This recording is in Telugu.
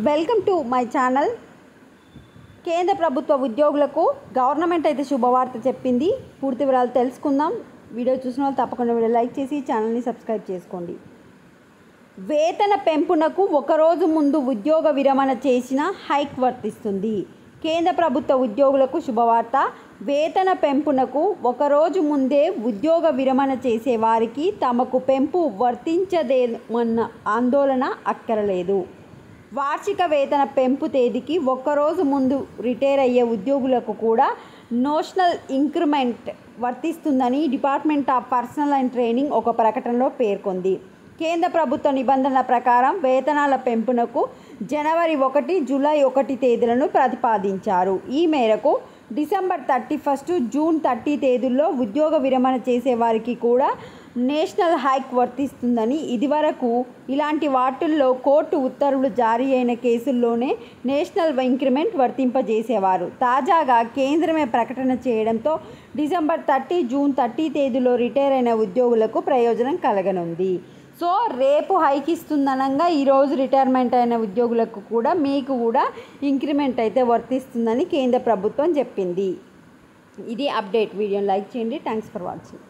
Welcome to my channel. కేంద్ర ప్రభుత్వ ఉద్యోగులకు గవర్నమెంట్ అయితే శుభవార్త చెప్పింది. పూర్తి వివరాలు తెలుసుకుందాం. వీడియో చూసిన వాళ్ళు తప్పకుండా వీడియో లైక్ చేసి ఛానల్ని సబ్స్క్రైబ్ చేసుకోండి. వేతన పెంపునకు ఒకరోజు ముందు ఉద్యోగ విరమణ చేసిన హైక్ వర్తిస్తుంది. కేంద్ర ప్రభుత్వ ఉద్యోగులకు శుభవార్త. వేతన పెంపునకు ఒకరోజు ముందే ఉద్యోగ విరమణ చేసే వారికి తమకు పెంపు వర్తించదేమన్న ఆందోళన అక్కరలేదు. వార్షిక వేతన పెంపు తేదీకి ఒక్కరోజు ముందు రిటైర్ అయ్యే ఉద్యోగులకు కూడా నోషనల్ ఇంక్రిమెంట్ వర్తిస్తుందని department of personal and training ఒక ప్రకటనలో పేర్కొంది. కేంద్ర ప్రభుత్వ నిబంధనల ప్రకారం వేతనాల పెంపునకు జనవరి 1, జూలై 1 తేదీలను ప్రతిపాదించారు. ఈ మేరకు డిసెంబర్ 31, జూన్ 30 తేదీల్లో ఉద్యోగ విరమణ చేసే వారికి కూడా నేషనల్ హైక్ వర్తిస్తుందని ఇదివరకు ఇలాంటి వాటిల్లో కోర్టు ఉత్తర్వులు జారీ అయిన కేసుల్లోనే నేషనల్ ఇంక్రిమెంట్ వర్తింపజేసేవారు. తాజాగా కేంద్రమే ప్రకటన చేయడంతో డిసెంబర్ 30, జూన్ 30 తేదీలో రిటైర్ అయిన ఉద్యోగులకు ప్రయోజనం కలగనుంది. సో రేపు హైక్ ఇస్తుందనంగా ఈరోజు రిటైర్మెంట్ అయిన ఉద్యోగులకు కూడా మీకు కూడా ఇంక్రిమెంట్ అయితే వర్తిస్తుందని కేంద్ర ప్రభుత్వం చెప్పింది. ఇది అప్డేట్. వీడియోని లైక్ చేయండి. Thanks for watching.